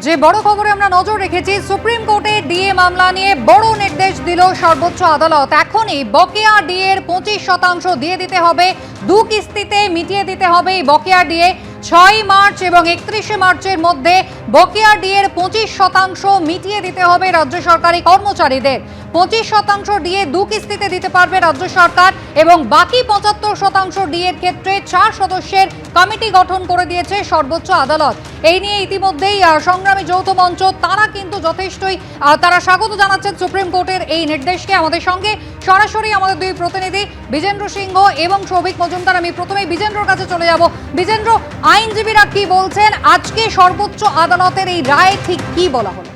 যে বড় খবরে আমরা নজর রেখেছি, সুপ্রিম কোর্টে ডিএ মামলা নিয়ে বড় নির্দেশ দিল সর্বোচ্চ আদালত। এখনই বকেয়া ডিএর 25% দিয়ে দিতে হবে, 2 কিস্তিতে মিটিয়ে দিতে হবে এই বকেয়া ডিএ। 6 মার্চ এবং 31শে মার্চের মধ্যে বকেয়া ডিএর 25% মিটিয়ে দিতে হবে রাজ্য সরকারি কর্মচারীদের। 25% ডিএ 2 কিস্তিতে দিতে পারবে রাজ্য সরকার এবং বাকি 75% ডিএর ক্ষেত্রে 4 সদস্যের কমিটি গঠন করে দিয়েছে সর্বোচ্চ আদালত। এই নিয়ে ইতিমধ্যেই সংগ্রামী যৌথ মঞ্চ তারা কিন্তু যথেষ্টই তারা স্বাগত জানাচ্ছেন সুপ্রিম কোর্টের এই নির্দেশকে। আমাদের সঙ্গে সরাসরি আমাদের দুই প্রতিনিধি বিজেন্দ্র সিংহ এবং সৌভিক মজুমদার। আমি প্রথমেই বিজেন্দ্রর কাছে চলে যাব। বিজেন্দ্র, আইনজীবীরা কি বলছেন, আজকে সর্বোচ্চ আদালতের এই রায় ঠিক কি বলা হলো?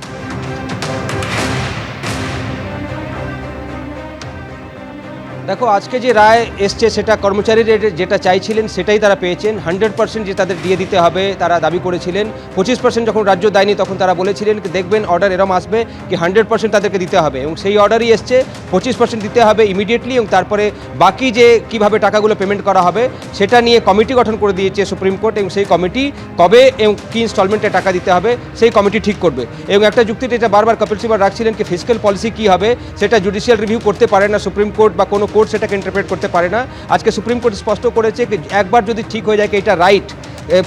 দেখো, আজকে যে রায় এসছে সেটা কর্মচারীরা যেটা চাইছিলেন সেটাই তারা পেয়েছেন। 100% যে তাদের দিয়ে দিতে হবে তারা দাবি করেছিলেন। 25% যখন রাজ্য দেয়নি তখন তারা বলেছিলেন দেখবেন অর্ডার এরম আসবে কি 100% তাদেরকে দিতে হবে, এবং সেই অর্ডারই এসছে 25% দিতে হবে ইমিডিয়েটলি, এবং তারপরে বাকি যে কিভাবে টাকাগুলো পেমেন্ট করা হবে সেটা নিয়ে কমিটি গঠন করে দিয়েছে সুপ্রিম কোর্ট, এবং সেই কমিটি কবে এবং কী ইনস্টলমেন্টে টাকা দিতে হবে সেই কমিটি ঠিক করবে। এবং একটা যুক্তি যেটা বারবার কপিল সিবাল রাখছিলেন কি ফিসক্যাল পলিসি কী হবে সেটা জুডিশিয়াল রিভিউ করতে পারে না সুপ্রিম কোর্ট বা কোনো কোর্ট সেটাকে ইন্টারপ্রেট করতে পারে না। আজকে সুপ্রিম কোর্ট স্পষ্ট করেছে কি একবার যদি ঠিক হয়ে যায় কি এটা রাইট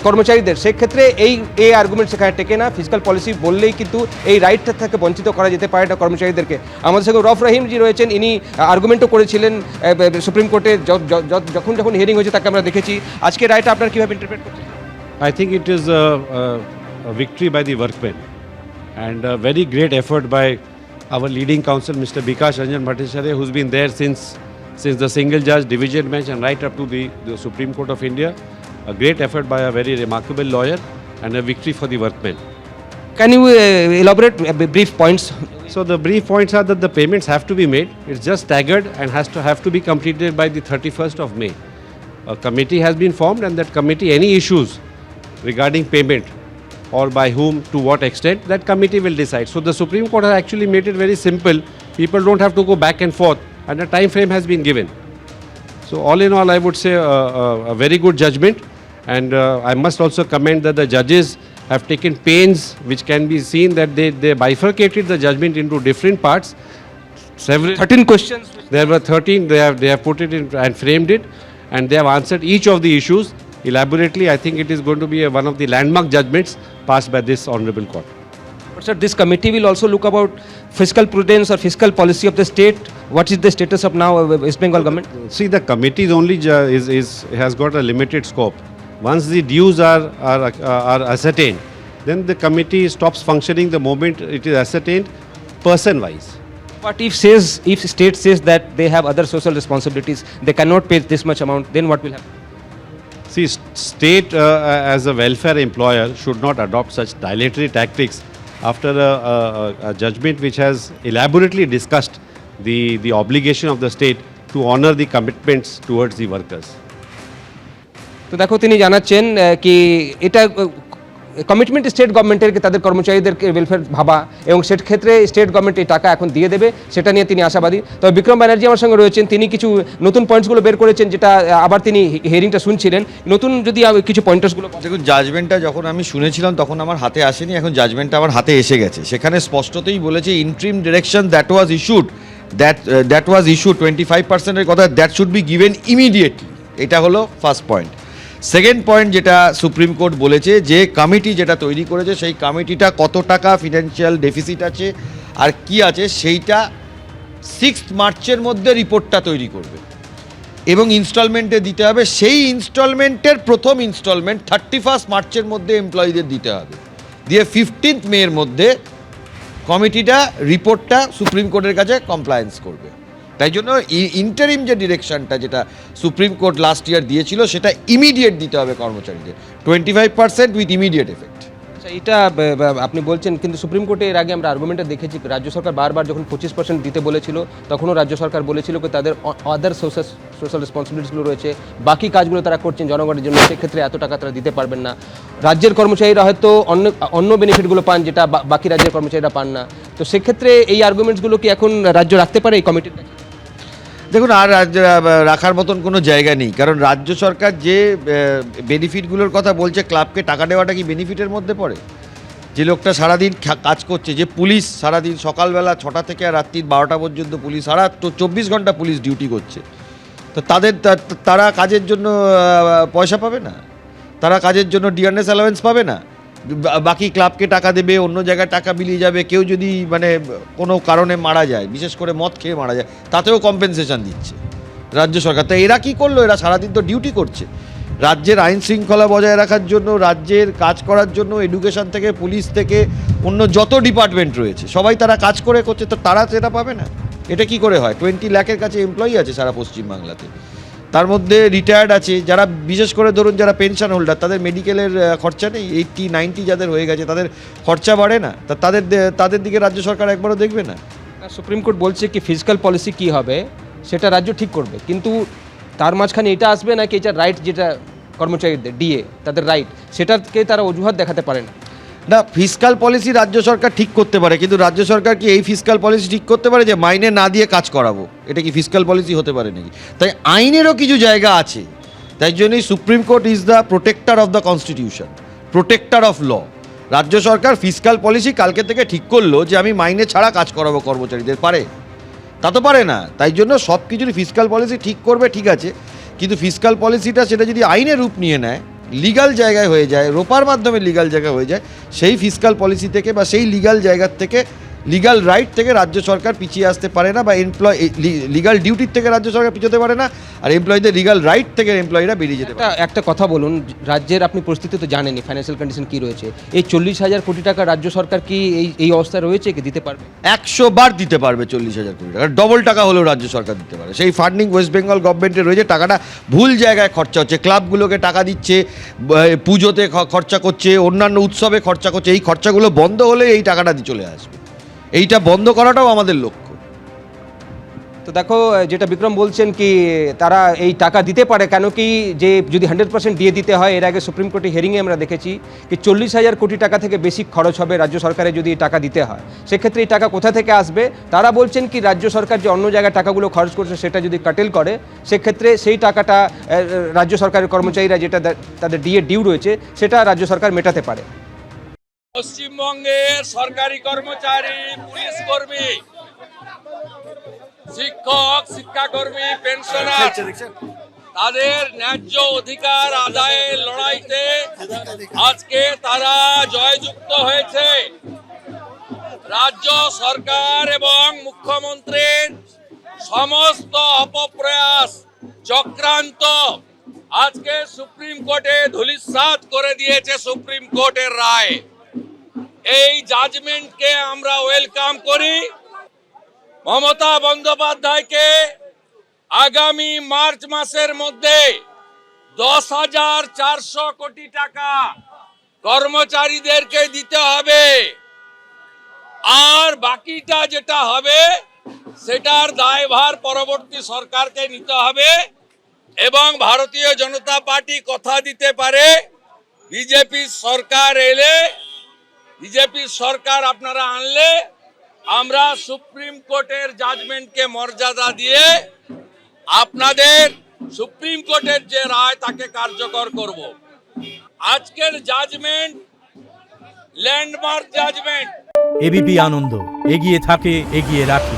কর্মচারীদের, সেক্ষেত্রে এই আর্গুমেন্ট সেখানে টেকে না। ফিসক্যাল পলিসি বললেই কিন্তু এই রাইটটা থেকে বঞ্চিত করা যেতে পারে না কর্মচারীদেরকে। আমাদের সঙ্গে রফ রহিমজি রয়েছেন, ইনি আর্গুমেন্টও করেছিলেন সুপ্রিম কোর্টে যখন হিয়ারিং হয়েছে তাকে আমরা দেখেছি। আজকে রায়টা আপনার কীভাবে ইন্টারপ্রেট করছেন? I think it is a victory by the workmen and a very great effort by our leading counsel, Mr. Bikash Ranjan Bhattacharya, who's been there since the single judge division bench and right up to the Supreme Court of India. A great effort by a very remarkable lawyer and a victory for the workmen. Can you elaborate brief points? So the brief points are that the payments have to be made. It's just staggered and have to be completed by the 31st of May. A committee has been formed, and that committee, any issues regarding payment or by whom, to what extent, that committee will decide. So the Supreme Court has actually made it very simple. People don't have to go back and forth, and a time frame has been given. So all in all, I would say a very good judgment, and I must also commend that the judges have taken pains, which can be seen that they bifurcated the judgment into different parts. 13 questions. There were 13. They have put it in and framed it, and they have answered each of the issues elaborately. I think it is going to be one of the landmark judgments passed by this honorable court. But sir, this committee will also look about fiscal prudence or fiscal policy of the state. What is the status of now West Bengal government? See, the committee is only has got a limited scope. Once the dues are ascertained, then the committee stops functioning the moment it is ascertained person-wise. But if state says that they have other social responsibilities, they cannot pay this much amount, then what will happen? See, state as a welfare employer should not adopt such dilatory tactics after a judgment which has elaborately discussed the obligation of the state to honor the commitments towards the workers. তো দেখো, তিনি জানাচ্ছেন কি এটা commitment state গভর্নমেন্টের তাদের কর্মচারীদেরকে welfare ভাবা, এবং সে ক্ষেত্রে স্টেট গভর্নমেন্ট এই টাকা এখন দিয়ে দেবে, সেটা নিয়ে তিনি আশাবাদী। তবে বিক্রম ব্যানার্জি আমার সঙ্গে রয়েছেন, তিনি কিছু নতুন পয়েন্টসগুলো বের করেছেন, যেটা আবার তিনি হিয়ারিংটা শুনছিলেন। নতুন যদি কিছু পয়েন্টার্সগুলো দেখুন, জাজমেন্টটা যখন আমি শুনেছিলাম তখন আমার হাতে আসেনি, এখন জাজমেন্টটা আমার হাতে এসে গেছে। সেখানে স্পষ্টতই বলেছে interim direction that was issued 25%-এর কথা, that should be given immediately. এটা হলো ফার্স্ট পয়েন্ট। সেকেন্ড পয়েন্ট যেটা সুপ্রিম কোর্ট বলেছে, যে কমিটি যেটা তৈরি করেছে সেই কমিটিটা কত টাকা ফিনান্সিয়াল ডেফিসিট আছে আর কি আছে সেইটা 6 মার্চের মধ্যে রিপোর্টটা তৈরি করবে এবং ইনস্টলমেন্টে দিতে হবে। সেই ইনস্টলমেন্টের প্রথম ইনস্টলমেন্ট 31 মার্চের মধ্যে এমপ্লয়িদের দিতে হবে, দিয়ে 15 মের মধ্যে কমিটিটা রিপোর্টটা সুপ্রিম কোর্টের কাছে কমপ্লায়েন্স করবে। তাই জন্য ইন্টারিম যে ডিরেকশনটা যেটা সুপ্রিম কোর্ট লাস্ট ইয়ার দিয়েছিল সেটা ইমিডিয়েট দিতে হবে কর্মচারীদের, 25% উইথ ইমিডিয়েট এফেক্ট। আচ্ছা, এটা আপনি বলছেন, কিন্তু সুপ্রিম কোর্টে এর আগে আমরা আর্গুমেন্টে দেখেছি রাজ্য সরকার বারবার যখন 25% দিতে বলেছিল তখনও রাজ্য সরকার বলেছিল যে তাদের আদার সোশ্যাল রেসপন্সিবিলিটিসগুলো রয়েছে, বাকি কাজগুলো তারা করছেন জনগণের জন্য, সেক্ষেত্রে এত টাকা তারা দিতে পারবেন না। রাজ্যের কর্মচারীরা হয়তো অন্য বেনিফিটগুলো পান যেটা বাকি রাজ্যের কর্মচারীরা পান না। তো সেক্ষেত্রে এই আর্গুমেন্টসগুলো কি এখন রাজ্য রাখতে পারে এই কমিটির কাছে? দেখুন, আর রাখার মতন কোনো জায়গা নেই, কারণ রাজ্য সরকার যে বেনিফিটগুলোর কথা বলছে, ক্লাবকে টাকা দেওয়াটা কি বেনিফিটের মধ্যে পড়ে? যে লোকটা সারাদিন কাজ করছে, যে পুলিশ সারাদিন সকালবেলা 6টা থেকে আর রাত্রি 12টা পর্যন্ত পুলিশ সারা তো 24 ঘন্টা পুলিশ ডিউটি করছে, তো তারা কাজের জন্য পয়সা পাবে না? তারা কাজের জন্য ডিআরএস অ্যালাওয়েন্স পাবে না? বাকি ক্লাবকে টাকা দেবে, অন্য জায়গায় টাকা বিলিয়ে যাবে। কেউ যদি মানে কোনো কারণে মারা যায়, বিশেষ করে মদ খেয়ে মারা যায়, তাতেও কম্পেনসেশন দিচ্ছে রাজ্য সরকার। তো এরা কি করলো? এরা সারাদিন তো ডিউটি করছে রাজ্যের আইন শৃঙ্খলা বজায় রাখার জন্য, রাজ্যের কাজ করার জন্য। এডুকেশন থেকে, পুলিশ থেকে, অন্য যত ডিপার্টমেন্ট রয়েছে সবাই তারা কাজ করে করছে, তো তারা সেটা পাবে না? এটা কি করে হয়? 20 লাখের কাছে এমপ্লয়ি আছে সারা পশ্চিমবাংলাতে, তার মধ্যে রিটায়ার্ড আছে যারা, বিশেষ করে ধরুন যারা পেনশন হোল্ডার, তাদের মেডিকেলের খরচা নেই। 80-90 যাদের হয়ে গেছে তাদের খরচা বাড়ে না, তা তাদের দিকে রাজ্য সরকার একবারও দেখবে না। সুপ্রিম কোর্ট বলছে কি ফিজিক্যাল পলিসি কি হবে সেটা রাজ্য ঠিক করবে, কিন্তু তার মাঝখানে এটা আসবে নাকি এটা রাইট, যেটা কর্মচারীদের ডিএ তাদের রাইট, সেটাকে তারা অজুহাত দেখাতে পারে না। না, ফিসকাল পলিসি রাজ্য সরকার ঠিক করতে পারে, কিন্তু রাজ্য সরকার কি এই ফিসকাল পলিসি ঠিক করতে পারে যে মাইনে না দিয়ে কাজ করাবো? এটা কি ফিসকাল পলিসি হতে পারে নাকি? তাই আইনেরও কিছু জায়গা আছে, তাই জন্যই supreme court is the protector of the constitution, protector of law. রাজ্য সরকার ফিসকাল পলিসি কালকে থেকে ঠিক করলো যে আমি মাইনে ছাড়া কাজ করাবো কর্মচারীদের, পারে? তা তো পারে না। তাই জন্য সব কিছুরই ফিসকাল পলিসি ঠিক করবে, ঠিক আছে, কিন্তু ফিসকাল পলিসিটা সেটা যদি আইনে রূপ নিয়ে নেয়, লিগাল জায়গায় হয়ে যায়, রোপার মাধ্যমে লিগাল জায়গায় হয়ে যায়, সেই ফিসকাল পলিসি থেকে বা সেই লিগাল জায়গার থেকে, লিগাল রাইট থেকে রাজ্য সরকার পিছিয়ে আসতে পারে না, বা লিগাল ডিউটির থেকে রাজ্য সরকার পিছোতে পারে না, আর এমপ্লয়ীদের লিগাল রাইট থেকে এমপ্লয়িরা বেরিয়ে যেতে পারে। একটা কথা বলুন, রাজ্যের আপনি পরিস্থিতি তো জানেনই, ফাইন্যান্সিয়াল কন্ডিশন কি রয়েছে, এই 40,000 কোটি টাকা রাজ্য সরকার কি এই অবস্থায় রয়েছে কি দিতে পারবে? 100 বার দিতে পারবে 40,000 কোটি টাকা, ডবল টাকা হলেও রাজ্য সরকার দিতে পারে। সেই ফান্ডিং ওয়েস্ট বেঙ্গল গভর্নমেন্টের রয়েছে, টাকাটা ভুল জায়গায় খরচা হচ্ছে। ক্লাবগুলোকে টাকা দিচ্ছে, পুজোতে খরচা করছে, অন্যান্য উৎসবে খরচা করছে। এই খরচাগুলো বন্ধ হলে এই টাকাটা চলে আসবে। এইটা বন্ধ করাটাও আমাদের লক্ষ্য। তো দেখো, যেটা বিক্রম বলছেন কি তারা এই টাকা দিতে পারে, কেন কি যে যদি 100% দিয়ে দিতে হয়, এর আগে সুপ্রিম কোর্টে হিয়ারিংয়ে আমরা দেখেছি কি 40,000 কোটি টাকা থেকে বেশি খরচ হবে রাজ্য সরকারের যদি টাকা দিতে হয়। সেক্ষেত্রে এই টাকা কোথা থেকে আসবে? তারা বলছেন কি রাজ্য সরকার যে অন্য জায়গায় টাকাগুলো খরচ করছে সেটা যদি কাটেল করে, সেক্ষেত্রে সেই টাকাটা রাজ্য সরকারের কর্মচারীরা যেটা তাদের ডিউ রয়েছে সেটা রাজ্য সরকার মেটাতে পারে। পশ্চিমবঙ্গের সরকারি কর্মচারী, পুলিশ কর্মী, শিক্ষক, শিক্ষাকর্মী, পেনশনার তাদের ন্যায্য অধিকার আদায়ের লড়াইতে আজকে তারা জয়যুক্ত হয়েছে। রাজ্য সরকার এবং মুখ্যমন্ত্রীর সমস্ত অপপ্রয়াস, চক্রান্ত আজকে সুপ্রিম কোর্টে ধূলিসাৎ করে দিয়েছে সুপ্রিম কোর্টের রায়। এই জাজমেন্টকে আমরা ওয়েলকাম করি। মমতা বন্দ্যোপাধ্যায়কে আগামী মার্চ মাসের মধ্যে 10,400 কোটি টাকা কর্মচারীদেরকে দিতে হবে, আর বাকিটা যেটা হবে সেটার দায়ভার পরবর্তী সরকারকে নিতে হবে। এবং ভারতীয় জনতা পার্টি কথা দিতে পারে, বিজেপি সরকার এলে, বিজেপি সরকার আপনারা আনলে আমরা সুপ্রিম কোর্টের জাজমেন্টকে মর্যাদা দিয়ে আপনাদের সুপ্রিম কোর্টের যে রায় তাকে কার্যকর করব। আজকের জাজমেন্ট ল্যান্ডমার্ক জাজমেন্ট। এবিপি আনন্দ, এগিয়ে থাকে, এগিয়ে রাখে।